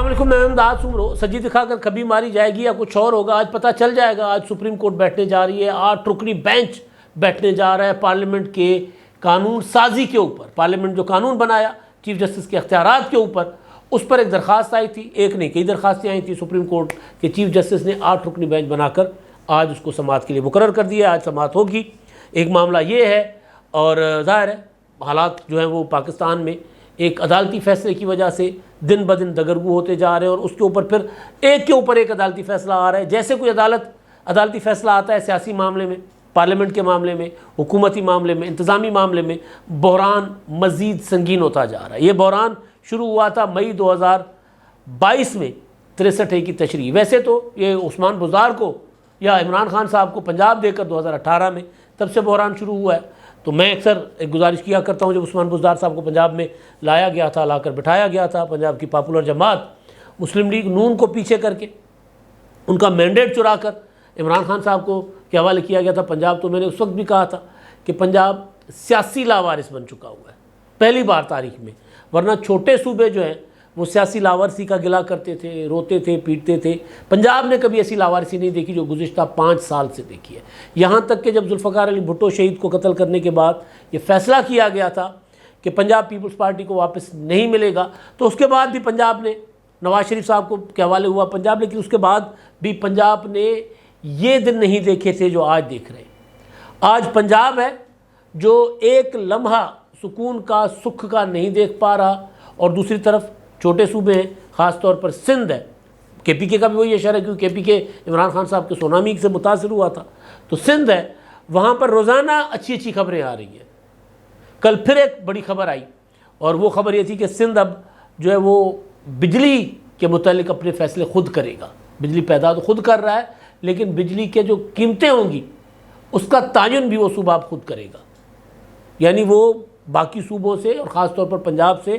علیکم، میں امداد سمرو۔ سجی دکھا کر کبھی ماری جائے گی یا کچھ اور ہوگا، آج پتہ چل جائے گا۔ آج سپریم کورٹ بیٹھنے جا رہی ہے، 8 رکنی بینچ بیٹھنے جا رہا ہے پارلیمنٹ کے قانون سازی کے اوپر۔ پارلیمنٹ جو قانون بنایا چیف جسٹس کے اختیارات کے اوپر، اس پر ایک درخواست آئی تھی، ایک نہیں کئی درخواستیں آئی تھیں۔ سپریم کورٹ کے چیف جسٹس نے 8 رکنی بینچ بنا کر آج اس کو سماعت کے لیے مقرر کر دیا۔ آج سماعت ہوگی۔ ایک معاملہ یہ ہے، اور ظاہر ہے حالات جو ہیں وہ پاکستان میں ایک عدالتی فیصلے کی وجہ سے دن بدن دگرگو ہوتے جا رہے ہیں، اور اس کے اوپر پھر ایک کے اوپر ایک عدالتی فیصلہ آ رہا ہے۔ جیسے کوئی عدالتی فیصلہ آتا ہے سیاسی معاملے میں، پارلیمنٹ کے معاملے میں، حکومتی معاملے میں، انتظامی معاملے میں، بحران مزید سنگین ہوتا جا رہا ہے۔ یہ بحران شروع ہوا تھا مئی 2022 میں 63A کی تشریح۔ ویسے تو یہ عثمان بزدار کو یا عمران خان صاحب کو پنجاب دے کر 2018 میں تب سے بحران شروع ہوا ہے۔ تو میں اکثر ایک گزارش کیا کرتا ہوں، جب عثمان بزدار صاحب کو پنجاب میں لایا گیا تھا، لا کر بٹھایا گیا تھا، پنجاب کی پاپولر جماعت مسلم لیگ نون کو پیچھے کر کے ان کا مینڈیٹ چرا کر عمران خان صاحب کو کے حوالے کیا گیا تھا پنجاب، تو میں نے اس وقت بھی کہا تھا کہ پنجاب سیاسی لاوارث بن چکا ہوا ہے پہلی بار تاریخ میں، ورنہ چھوٹے صوبے جو ہیں وہ سیاسی لاوارثی کا گلہ کرتے تھے، روتے تھے، پیٹتے تھے۔ پنجاب نے کبھی ایسی لاوارثی نہیں دیکھی جو گزشتہ 5 سال سے دیکھی ہے۔ یہاں تک کہ جب ذوالفقار علی بھٹو شہید کو قتل کرنے کے بعد یہ فیصلہ کیا گیا تھا کہ پنجاب پیپلز پارٹی کو واپس نہیں ملے گا، تو اس کے بعد بھی پنجاب نے نواز شریف صاحب کو کے حوالے ہوا پنجاب، لیکن اس کے بعد بھی پنجاب نے یہ دن نہیں دیکھے تھے جو آج دیکھ رہے ہیں۔ آج پنجاب ہے جو ایک لمحہ سکون کا، سکھ کا نہیں دیکھ پا رہا، اور دوسری طرف چھوٹے صوبے ہیں، خاص طور پر سندھ ہے۔ کے پی کے کا بھی وہی اشارہ ہے، کیونکہ کے پی کے عمران خان صاحب کے سونامی سے متاثر ہوا تھا۔ تو سندھ ہے، وہاں پر روزانہ اچھی اچھی خبریں آ رہی ہیں۔ کل پھر ایک بڑی خبر آئی، اور وہ خبر یہ تھی کہ سندھ اب جو ہے وہ بجلی کے متعلق اپنے فیصلے خود کرے گا۔ بجلی پیدا تو خود کر رہا ہے، لیکن بجلی کے جو قیمتیں ہوں گی اس کا تعین بھی وہ صوبہ اب خود کرے گا۔ یعنی وہ باقی صوبوں سے اور خاص طور پر پنجاب سے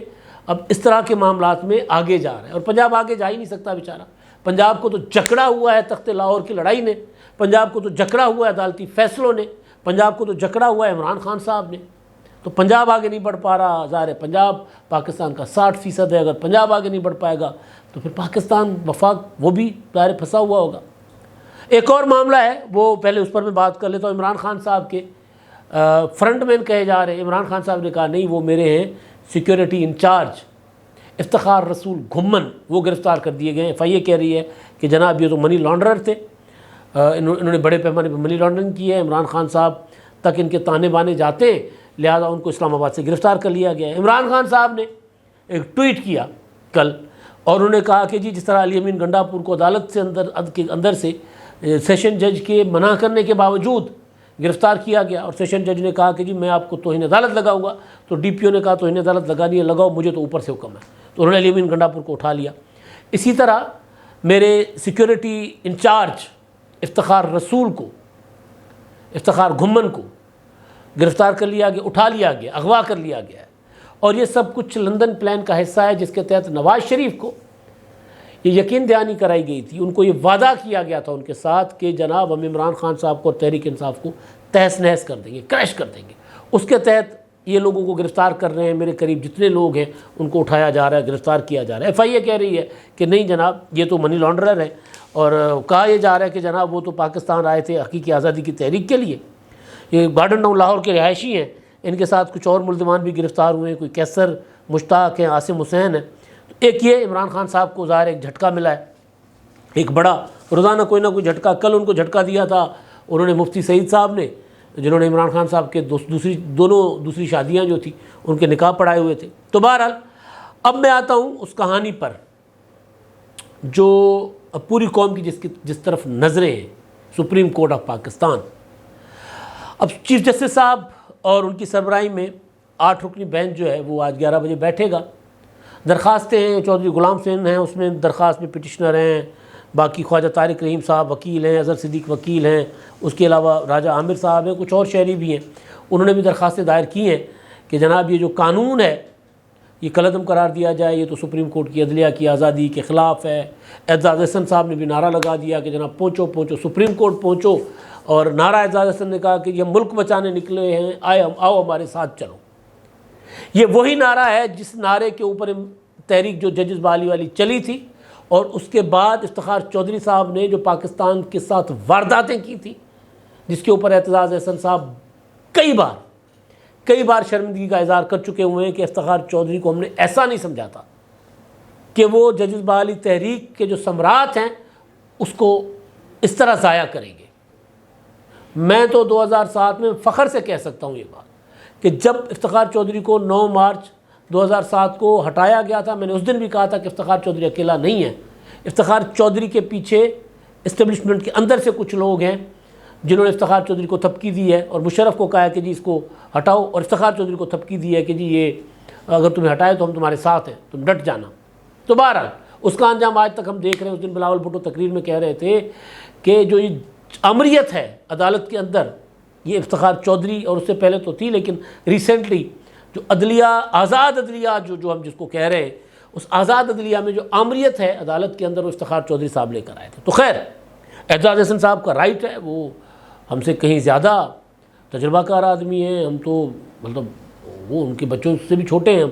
اب اس طرح کے معاملات میں آگے جا رہا ہے، اور پنجاب آگے جا ہی نہیں سکتا بیچارہ۔ پنجاب کو تو جکڑا ہوا ہے تخت لاہور کی لڑائی نے، پنجاب کو تو جکڑا ہوا ہے عدالتی فیصلوں نے، پنجاب کو تو جکڑا ہوا ہے عمران خان صاحب نے۔ تو پنجاب آگے نہیں بڑھ پا رہا۔ ظاہر ہے پنجاب پاکستان کا 60% ہے، اگر پنجاب آگے نہیں بڑھ پائے گا تو پھر پاکستان وفاق وہ بھی ظاہر پھنسا ہوا ہوگا۔ ایک اور معاملہ ہے، وہ پہلے اس پر میں بات کر لیتا ہوں۔ عمران خان صاحب کے فرنٹ مین کہے جا رہے ہیں، عمران خان صاحب نے کہا نہیں وہ میرے ہیں سیکیورٹی انچارج افتخار رسول گھمن، وہ گرفتار کر دیے گئے ہیں۔ FIA کہہ رہی ہے کہ جناب یہ تو منی لانڈرر تھے، انہوں نے بڑے پیمانے پر منی لانڈرنگ کی ہے، عمران خان صاحب تک ان کے تانے بانے جاتے ہیں، لہذا ان کو اسلام آباد سے گرفتار کر لیا گیا ہے۔ عمران خان صاحب نے ایک ٹویٹ کیا کل، اور انہوں نے کہا کہ جی جس طرح علی امین گنڈاپور کو عدالت سے اندر سے سیشن جج کے منع کرنے کے باوجود گرفتار کیا گیا، اور سیشن جج نے کہا کہ جی میں آپ کو توہین عدالت لگاؤں گا، تو DPO نے کہا توہین عدالت لگانی ہے لگاؤ، مجھے تو اوپر سے حکم ہے، تو انہوں نے علی امین گنڈاپور کو اٹھا لیا۔ اسی طرح میرے سیکیورٹی انچارج افتخار رسول کو، افتخار گھمن کو گرفتار کر لیا گیا، اٹھا لیا گیا، اغوا کر لیا گیا ہے، اور یہ سب کچھ لندن پلان کا حصہ ہے، جس کے تحت نواز شریف کو یہ یقین دہانی کرائی گئی تھی، ان کو یہ وعدہ کیا گیا تھا ان کے ساتھ کہ جناب ہم عمران خان صاحب کو اور تحریک انصاف کو تہس نہس کر دیں گے، کریش کر دیں گے۔ اس کے تحت یہ لوگوں کو گرفتار کر رہے ہیں، میرے قریب جتنے لوگ ہیں ان کو اٹھایا جا رہا ہے، گرفتار کیا جا رہا ہے۔ FIA کہہ رہی ہے کہ نہیں جناب یہ تو منی لانڈرر ہے، اور کہا یہ جا رہا ہے کہ جناب وہ تو پاکستان آئے تھے حقیقی آزادی کی تحریک کے لیے، یہ گارڈن ٹاؤن لاہور کے رہائشی ہیں، ان کے ساتھ کچھ اور ملزمان بھی گرفتار ہوئے ہیں، کوئی کیسر مشتاق ہیں، عاصم حسین ہے۔ ایک یہ عمران خان صاحب کو ظاہر ایک جھٹکا ملا ہے، ایک بڑا، روزانہ کوئی نہ کوئی جھٹکا۔ کل ان کو جھٹکا دیا تھا انہوں نے مفتی سعید صاحب نے، جنہوں نے عمران خان صاحب کے دوسری شادیاں جو تھیں ان کے نکاح پڑھائے ہوئے تھے۔ تو بہرحال اب میں آتا ہوں اس کہانی پر جو پوری قوم کی جس طرف نظریں ہیں، سپریم کورٹ آف پاکستان۔ اب چیف جسٹس صاحب اور ان کی سربراہی میں 8 رکنی بینچ جو ہے وہ آج 11 بجے بیٹھے گا۔ درخواستیں ہیں، چودھری غلام حسین ہیں اس میں درخواست میں پٹیشنر ہیں، باقی خواجہ طارق رحیم صاحب وکیل ہیں، اظہر صدیق وکیل ہیں، اس کے علاوہ راجہ عامر صاحب ہیں، کچھ اور شہری بھی ہیں، انہوں نے بھی درخواستیں دائر کی ہیں کہ جناب یہ جو قانون ہے یہ کالعدم قرار دیا جائے، یہ تو سپریم کورٹ کی عدلیہ کی آزادی کے خلاف ہے۔ اعزاز احسن صاحب نے بھی نعرہ لگا دیا کہ جناب پہنچو پہنچو سپریم کورٹ پہنچو، اور نعرہ اعزاز احسن نے کہا کہ یہ ملک بچانے نکلے ہیں، آؤ ہمارے ساتھ چلو۔ یہ وہی نعرہ ہے جس نعرے کے اوپر تحریک جو ججز بحالی والی چلی تھی، اور اس کے بعد افتخار چودھری صاحب نے جو پاکستان کے ساتھ وارداتیں کی تھیں، جس کے اوپر اعتزاز احسن صاحب کئی بار شرمندگی کا اظہار کر چکے ہوئے ہیں کہ افتخار چودھری کو ہم نے ایسا نہیں سمجھا تھا کہ وہ ججز بحالی تحریک کے جو ثمرات ہیں اس کو اس طرح ضائع کریں گے۔ میں تو 2007 میں فخر سے کہہ سکتا ہوں یہ بات کہ جب افتخار چودھری کو 9 مارچ 2007 کو ہٹایا گیا تھا، میں نے اس دن بھی کہا تھا کہ افتخار چودھری اکیلا نہیں ہے، افتخار چودھری کے پیچھے اسٹیبلشمنٹ کے اندر سے کچھ لوگ ہیں جنہوں نے افتخار چودھری کو تھپکی دی ہے اور مشرف کو کہا ہے کہ جی اس کو ہٹاؤ، اور افتخار چودھری کو تھپکی دی ہے کہ جی یہ اگر تمہیں ہٹائے تو ہم تمہارے ساتھ ہیں، تم ڈٹ جانا۔ تو بہرحال اس کا انجام آج تک ہم دیکھ رہے ہیں۔ اس دن بلاول بھٹو تقریر میں کہہ رہے تھے کہ جو یہ امریت ہے عدالت کے اندر، یہ افتخار چودھری اور اس سے پہلے تو تھی، لیکن ریسنٹلی جو عدلیہ، آزاد عدلیہ جو ہم جس کو کہہ رہے ہیں، اس آزاد عدلیہ میں جو امریت ہے عدالت کے اندر، وہ افتخار چودھری صاحب لے کر آئے تھے۔ تو خیر، اعتزاز احسن صاحب کا رائٹ ہے، وہ ہم سے کہیں زیادہ تجربہ کار آدمی ہیں، ہم تو مطلب وہ ان کے بچوں سے بھی چھوٹے ہیں،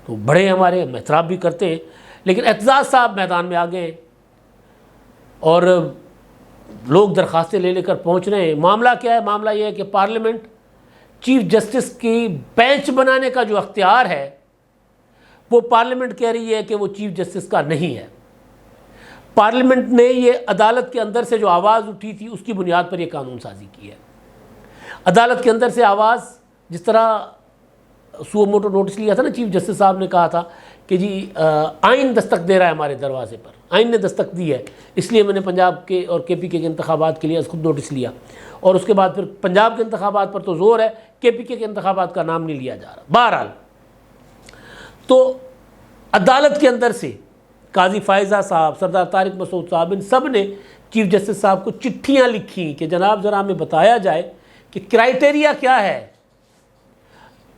تو بڑے ہیں ہمارے، ہم احترام بھی کرتے ہیں، لیکن اعتزاز صاحب میدان میں آ گئے ہیں اور لوگ درخواستیں لے کر پہنچ رہے ہیں۔ معاملہ کیا ہے؟ معاملہ یہ ہے کہ پارلیمنٹ چیف جسٹس کی بینچ بنانے کا جو اختیار ہے وہ پارلیمنٹ کہہ رہی ہے کہ وہ چیف جسٹس کا نہیں ہے۔ پارلیمنٹ نے یہ عدالت کے اندر سے جو آواز اٹھی تھی اس کی بنیاد پر یہ قانون سازی کی ہے۔ عدالت کے اندر سے آواز، جس طرح سو موٹو نوٹس لیا تھا نا، چیف جسٹس صاحب نے کہا تھا کہ جی آئین دستک دے رہا ہے ہمارے دروازے پر، آئین نے دستک دی ہے، اس لیے میں نے پنجاب کے اور کے پی کے انتخابات کے لیے خود نوٹس لیا، اور اس کے بعد پھر پنجاب کے انتخابات پر تو زور ہے، کے پی کے انتخابات کا نام نہیں لیا جا رہا۔ بہرحال تو عدالت کے اندر سے قاضی فائزہ صاحب، سردار طارق مسعود صاحب، ان سب نے چیف جسٹس صاحب کو چٹھیاں لکھی کہ جناب ذرا ہمیں بتایا جائے کہ کرائٹیریا کیا ہے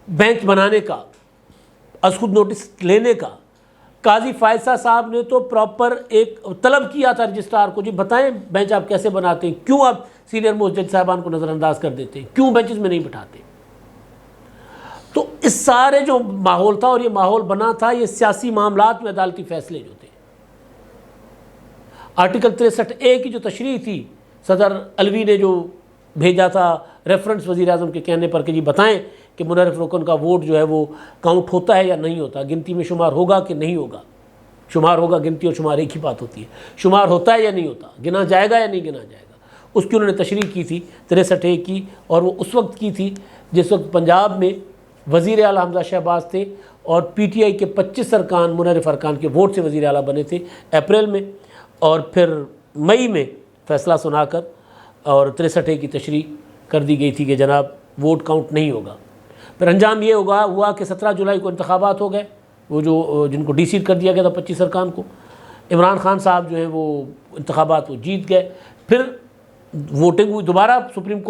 بینچ بنانے کا، از خود نوٹس لینے کا۔ قاضی فائزہ صاحب نے تو پراپر ایک طلب کیا تھا رجسٹرار کو، جی بتائیں بینچ آپ کیسے بناتے ہیں، کیوں آپ سینئر موسٹ جج صاحبان کو نظر انداز کر دیتے ہیں، کیوں بینچز میں نہیں بٹھاتے۔ تو اس سارے جو ماحول تھا، اور یہ ماحول بنا تھا یہ سیاسی معاملات میں عدالتی فیصلے جو تھے۔ آرٹیکل 63A کی جو تشریح تھی، صدر علوی نے جو بھیجا تھا ریفرنس وزیر اعظم کے کہنے پر کہ جی بتائیں کہ منحرف رکن کا ووٹ جو ہے وہ کاؤنٹ ہوتا ہے یا نہیں ہوتا، گنتی میں شمار ہوگا کہ نہیں ہوگا۔ شمار ہوگا، گنتی اور شمار ایک ہی بات ہوتی ہے، شمار ہوتا ہے یا نہیں ہوتا، گنا جائے گا یا نہیں گنا جائے گا، اس کی انہوں نے تشریح کی تھی 63A کی، اور وہ اس وقت کی تھی جس وقت پنجاب میں وزیر اعلیٰ حمزہ شہباز تھے اور پی ٹی آئی کے 25 ارکان منحرف ارکان کے ووٹ سے وزیر اعلیٰ بنے تھے اپریل میں، اور پھر مئی میں فیصلہ سنا کر اور 63A کی تشریح کر دی گئی تھی کہ جناب ووٹ کاؤنٹ نہیں ہوگا۔ پھر انجام یہ ہوا کہ 17 جولائی کو انتخابات ہو گئے، وہ جو جن کو ڈی سیٹ کر دیا گیا تھا 25 ارکان کو، عمران خان صاحب جو ہیں وہ انتخابات وہ جیت گئے۔ پھر ووٹنگ ہوئی دوبارہ، سپریم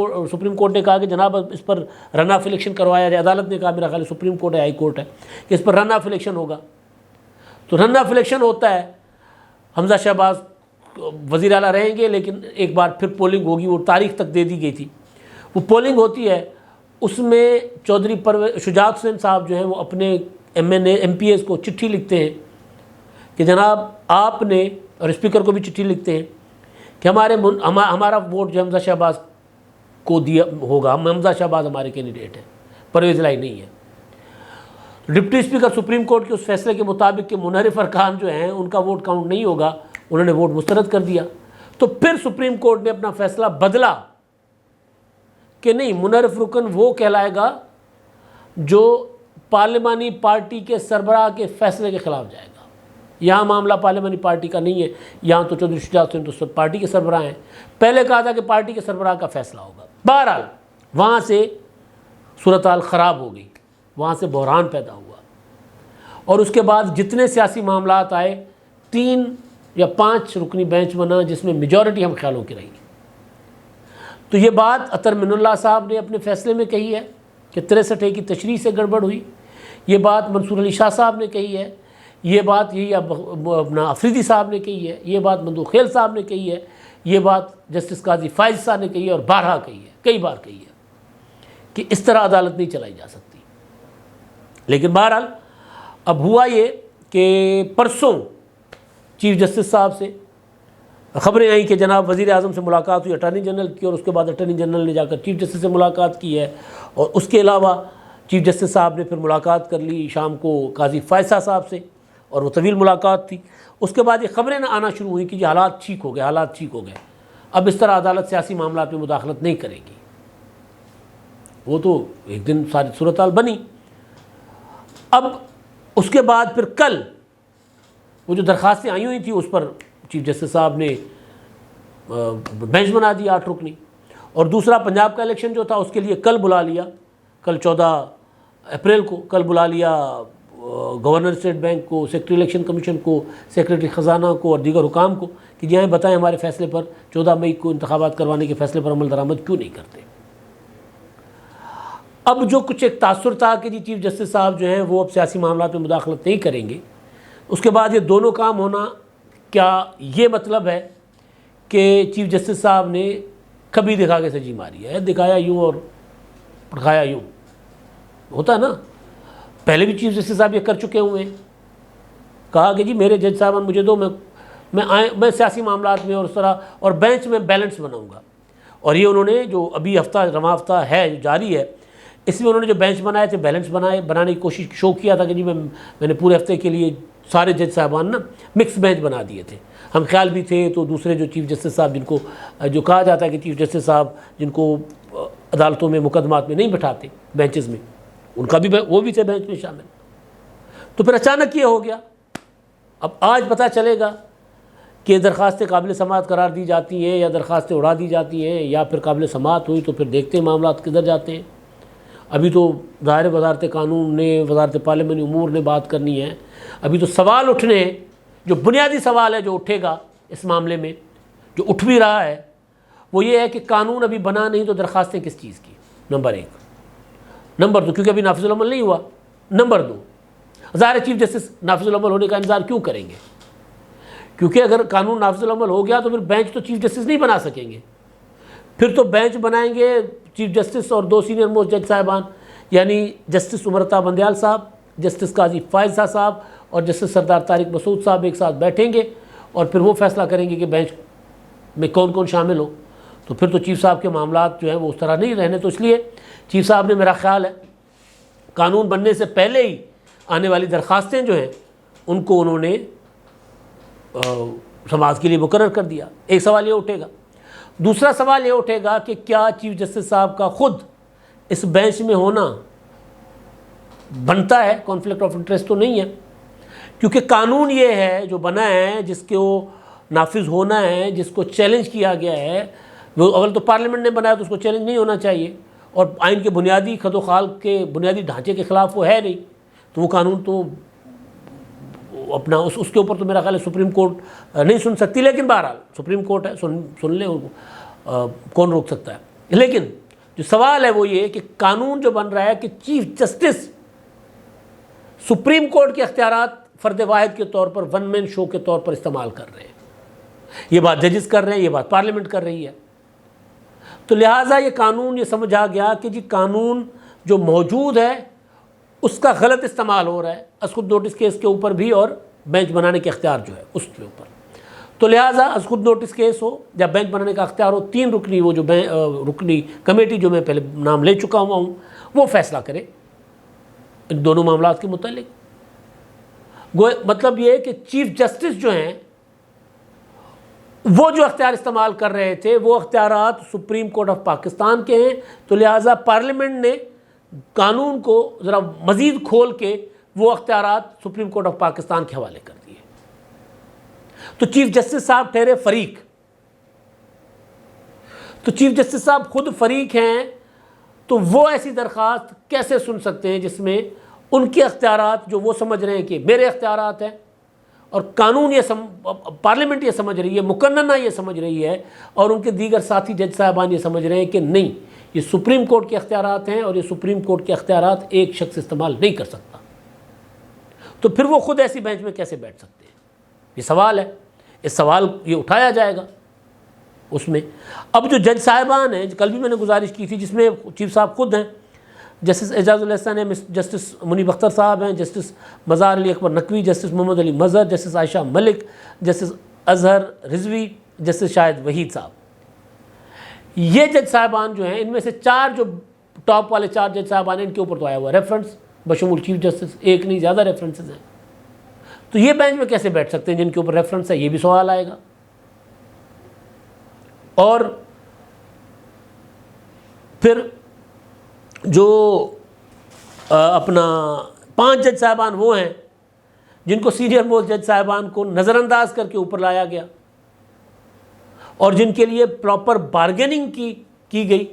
کورٹ نے کہا کہ جناب اس پر رن آف الیکشن کروایا جائے۔ عدالت نے کہا، میرا خیال سپریم کورٹ ہے، ہائی کورٹ ہے، کہ اس پر رن آف الیکشن ہوگا۔ تو رن آف الیکشن ہوتا ہے، حمزہ شہباز وزیر اعلیٰ رہیں گے، لیکن ایک بار پھر پولنگ ہوگی، وہ تاریخ تک دے دی گئی تھی۔ وہ پولنگ ہوتی ہے، اس میں چودھری شجاعت حسین صاحب جو ہیں وہ اپنے ایم پی ایز کو چٹھی لکھتے ہیں کہ جناب آپ نے، اور اسپیکر کو بھی چٹھی لکھتے ہیں کہ ہمارا ووٹ جو حمزہ شہباز کو دیا ہوگا، حمزہ شہباز ہمارے کینڈیڈیٹ ہیں، پرویز الہی نہیں ہے۔ ڈپٹی اسپیکر سپریم کورٹ کے اس فیصلے کے مطابق کہ منحرف ارکان جو ہیں ان کا ووٹ کاؤنٹ نہیں ہوگا، انہوں نے ووٹ مسترد کر دیا۔ تو پھر سپریم کورٹ نے اپنا فیصلہ بدلا کہ نہیں، منحرف رکن وہ کہلائے گا جو پارلیمانی پارٹی کے سربراہ کے فیصلے کے خلاف جائے گا۔ یہاں معاملہ پارلیمانی پارٹی کا نہیں ہے، یہاں تو چودھری شجاعت حسین تو پارٹی کے سربراہ ہیں۔ پہلے کہا تھا کہ پارٹی کے سربراہ کا فیصلہ ہوگا۔ بہرحال وہاں سے صورتحال خراب ہو گئی، وہاں سے بحران پیدا ہوا، اور اس کے بعد جتنے سیاسی معاملات آئے 3 یا 5 رکنی بینچ بنا، جس میں میجورٹی ہم خیالوں کی رہی۔ تو یہ بات عطر من اللہ صاحب نے اپنے فیصلے میں کہی ہے کہ 63A کی تشریح سے گڑبڑ ہوئی، یہ بات منصور علی شاہ صاحب نے کہی ہے، یہ بات یہی اپنا افریدی صاحب نے کہی ہے، یہ بات مندوق خیل صاحب نے کہی ہے، یہ بات جسٹس قاضی فائز صاحب نے کہی ہے، اور بارہا کہی ہے، کئی بار کہی ہے کہ اس طرح عدالت نہیں چلائی جا سکتی۔ لیکن بہرحال اب ہوا یہ کہ پرسوں چیف جسٹس صاحب سے خبریں آئیں کہ جناب وزیر اعظم سے ملاقات ہوئی اٹارنی جنرل کی، اور اس کے بعد اٹارنی جنرل نے جا کر چیف جسٹس سے ملاقات کی ہے، اور اس کے علاوہ چیف جسٹس صاحب نے پھر ملاقات کر لی شام کو قاضی فائزہ صاحب سے، اور وہ طویل ملاقات تھی۔ اس کے بعد یہ خبریں نہ آنا شروع ہوئیں کہ یہ حالات ٹھیک ہو گئے، اب اس طرح عدالت سیاسی معاملات میں مداخلت نہیں کرے گی۔ وہ تو ایک دن ساری صورتحال بنی۔ اب اس کے بعد پھر کل وہ جو درخواستیں آئی ہوئی تھیں اس پر چیف جسٹس صاحب نے بینچ بنا دیا 8 رکنی، اور دوسرا پنجاب کا الیکشن جو تھا اس کے لیے کل بلا لیا، کل 14 اپریل کو کل بلا لیا گورنر اسٹیٹ بینک کو، سیکرٹری الیکشن کمیشن کو، سیکرٹری خزانہ کو اور دیگر حکام کو کہ جی بتائیں ہمارے فیصلے پر 14 مئی کو انتخابات کروانے کے فیصلے پر عمل درآمد کیوں نہیں کرتے۔ اب جو کچھ ایک تاثر تھا کہ جی چیف جسٹس صاحب جو ہیں وہ اب سیاسی معاملات میں مداخلت نہیں کریں گے، اس کے بعد یہ دونوں کام ہونا، کیا یہ مطلب ہے کہ چیف جسٹس صاحب نے کبھی دکھا کے سجی ماری ہے، دکھایا یوں اور پڑھایا یوں، ہوتا ہے نا۔ پہلے بھی چیف جسٹس صاحب یہ کر چکے ہوئے ہیں، کہا کہ جی میرے جج صاحبان مجھے دو، میں سیاسی معاملات میں اور اس طرح اور بینچ میں بیلنس بناؤں گا، اور یہ انہوں نے جو ابھی رواں ہفتہ ہے جو جاری ہے اس میں انہوں نے جو بینچ بنائے تھے، بیلنس بنانے کی کوشش شو کیا تھا کہ جی میں نے پورے ہفتے کے لیے سارے جج صاحبان نا مکس بینچ بنا دیے تھے۔ ہم خیال بھی تھے تو دوسرے جو چیف جسٹس صاحب جن کو جو کہا جاتا ہے کہ چیف جسٹس صاحب جن کو عدالتوں میں مقدمات میں نہیں بٹھاتے بینچز میں، ان کا بھی وہ بھی تھے بینچ میں شامل۔ تو پھر اچانک یہ ہو گیا۔ اب آج پتہ چلے گا کہ درخواستیں قابل سماعت قرار دی جاتی ہیں یا درخواستیں اڑا دی جاتی ہیں، یا پھر قابل سماعت ہوئی تو پھر دیکھتے ہیں معاملات کدھر جاتے ہیں۔ ابھی تو ظاہر وزارت قانون نے، وزارت پارلیمانی امور نے بات کرنی ہے۔ ابھی تو سوال اٹھنے ہیں، جو بنیادی سوال ہے جو اٹھے گا اس معاملے میں، جو اٹھ بھی رہا ہے، وہ یہ ہے کہ قانون ابھی بنا نہیں تو درخواستیں کس چیز کی، نمبر 1۔ نمبر 2 کیونکہ ابھی نافذ العمل نہیں ہوا۔ نمبر 2 ظاہر چیف جسٹس نافذ العمل ہونے کا انتظار کیوں کریں گے؟ کیونکہ اگر قانون نافذ العمل ہو گیا تو پھر بینچ تو چیف جسٹس نہیں بنا سکیں گے، پھر تو بینچ بنائیں گے چیف جسٹس اور 2 سینئر موسٹ جج صاحبان، یعنی جسٹس عمرتا بندیال صاحب، جسٹس قاضی فائزہ صاحب اور جسٹس سردار طارق مسعود صاحب ایک ساتھ بیٹھیں گے اور پھر وہ فیصلہ کریں گے کہ بینچ میں کون کون شامل ہو۔ تو پھر تو چیف صاحب کے معاملات جو ہیں وہ اس طرح نہیں رہنے، تو اس لیے چیف صاحب نے، میرا خیال ہے قانون بننے سے پہلے ہی آنے والی درخواستیں جو ہیں ان کو انہوں نے سماعت کے لیے مقرر کر دیا۔ ایک سوال یہ اٹھے گا۔ دوسرا سوال یہ اٹھے گا کہ کیا چیف جسٹس صاحب کا خود اس بینچ میں ہونا بنتا ہے؟ کانفلکٹ آف انٹرسٹ تو نہیں ہے، کیونکہ قانون یہ ہے جو بنا ہے، جس کو نافذ ہونا ہے، جس کو چیلنج کیا گیا ہے، وہ اول تو پارلیمنٹ نے بنایا تو اس کو چیلنج نہیں ہونا چاہیے، اور آئین کے بنیادی خد و خال کے بنیادی ڈھانچے کے خلاف وہ ہے نہیں، تو وہ قانون تو اپنا اس کے اوپر تو میرا خیال ہے سپریم کورٹ نہیں سن سکتی، لیکن بہرحال سپریم کورٹ ہے، سن لیں، کون روک سکتا ہے۔ لیکن جو سوال ہے وہ یہ کہ قانون جو بن رہا ہے کہ چیف جسٹس سپریم کورٹ کے اختیارات فرد واحد کے طور پر ون مین شو کے طور پر استعمال کر رہے ہیں۔ یہ بات ججز کر رہے ہیں، یہ بات پارلیمنٹ کر رہی ہے، تو لہٰذا یہ قانون یہ سمجھا گیا کہ جی قانون جو موجود ہے اس کا غلط استعمال ہو رہا ہے، از خود نوٹس کیس کے اوپر بھی اور بینچ بنانے کے اختیار جو ہے اس کے اوپر، تو لہٰذا از خود نوٹس کیس ہو یا بینچ بنانے کا اختیار ہو، 3 رکنی وہ جو رکنی کمیٹی جو میں پہلے نام لے چکا ہوا ہوں وہ فیصلہ کرے ان دونوں معاملات کے متعلق۔ مطلب یہ ہے کہ چیف جسٹس جو ہیں وہ جو اختیار استعمال کر رہے تھے وہ اختیارات سپریم کورٹ آف پاکستان کے ہیں، تو لہٰذا پارلیمنٹ نے قانون کو ذرا مزید کھول کے وہ اختیارات سپریم کورٹ آف پاکستان کے حوالے کر دیے، تو چیف جسٹس صاحب ٹھہرے فریق۔ تو چیف جسٹس صاحب خود فریق ہیں، تو وہ ایسی درخواست کیسے سن سکتے ہیں جس میں ان کے اختیارات جو وہ سمجھ رہے ہیں کہ میرے اختیارات ہیں، اور قانون پارلیمنٹ یہ سمجھ رہی ہے، مقننہ یہ سمجھ رہی ہے، اور ان کے دیگر ساتھی جج صاحبان یہ سمجھ رہے ہیں کہ نہیں، یہ سپریم کورٹ کے اختیارات ہیں اور یہ سپریم کورٹ کے اختیارات ایک شخص استعمال نہیں کر سکتا، تو پھر وہ خود ایسی بینچ میں کیسے بیٹھ سکتے ہیں؟ یہ سوال ہے، اس سوال یہ اٹھایا جائے گا اس میں۔ اب جو جج صاحبان ہیں، کل بھی میں نے گزارش کی تھی جس میں چیف صاحب خود ہیں، جسٹس اعجاز الاحسان ہیں، جسٹس منیب اختر صاحب ہیں، جسٹس مزار علی اکبر نقوی، جسٹس محمد علی مظہر، جسٹس عائشہ ملک، جسٹس اظہر رضوی، جسٹس شاہد وحید صاحب. یہ جج صاحبان جو ہیں، ان میں سے 4 جو ٹاپ والے 4 جج صاحبان ہیں، ان کے اوپر تو آیا ہوا ریفرنس بشمول چیف جسٹس، ایک نہیں زیادہ ریفرنسز ہیں. تو یہ بینچ میں کیسے بیٹھ سکتے ہیں جن کے اوپر ریفرنس ہے؟ یہ بھی سوال آئے گا. اور پھر جو اپنا 5 جج صاحبان وہ ہیں جن کو سینئر موسٹ جج صاحبان کو نظر انداز کر کے اوپر لایا گیا اور جن کے لیے پراپر بارگیننگ کی گئی،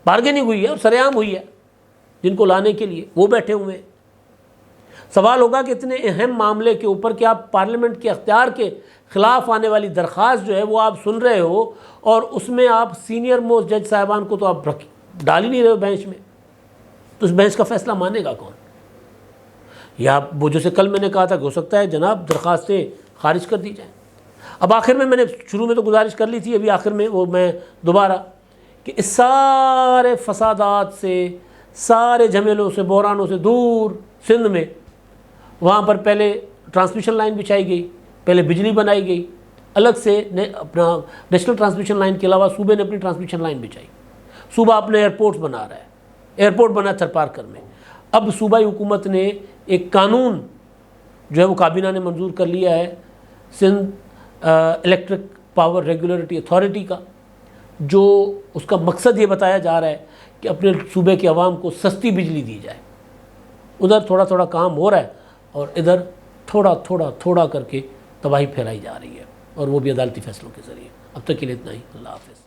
بارگیننگ ہوئی ہے اور سر عام ہوئی ہے جن کو لانے کے لیے، وہ بیٹھے ہوئے ہیں. سوال ہوگا کہ اتنے اہم معاملے کے اوپر کہ آپ پارلیمنٹ کے اختیار کے خلاف آنے والی درخواست جو ہے وہ آپ سن رہے ہو اور اس میں آپ سینئر موسٹ جج صاحبان کو تو آپ ڈال ہی نہیں رہے ہو بینچ میں، تو اس بینچ کا فیصلہ مانے گا کون؟ یا وہ جیسے کل میں نے کہا تھا کہ ہو سکتا ہے جناب درخواستیں خارج کر دی جائیں. اب آخر میں نے شروع میں تو گزارش کر لی تھی، ابھی آخر میں وہ میں دوبارہ کہ اس سارے فسادات سے، سارے جھمیلوں سے، بحرانوں سے دور سندھ میں، وہاں پر پہلے ٹرانسمیشن لائن بچھائی گئی، پہلے بجلی بنائی گئی الگ سے، اپنا نیشنل ٹرانسمیشن لائن کے علاوہ صوبے نے اپنی ٹرانسمیشن لائن بچھائی. صوبہ اپنے ایئرپورٹس بنا رہا ہے، ایئرپورٹ بنا تھرپارکر میں. اب صوبائی حکومت نے ایک قانون جو ہے وہ کابینہ نے منظور کر لیا ہے Sindh electric power regulatory authority کا، جو اس کا مقصد یہ بتایا جا رہا ہے کہ اپنے صوبے کے عوام کو سستی بجلی دی جائے. ادھر تھوڑا تھوڑا کام ہو رہا ہے اور ادھر تھوڑا کر کے تباہی پھیلائی جا رہی ہے، اور وہ بھی عدالتی فیصلوں کے ذریعے. اب تک کے لیے اتنا ہی. اللہ حافظ.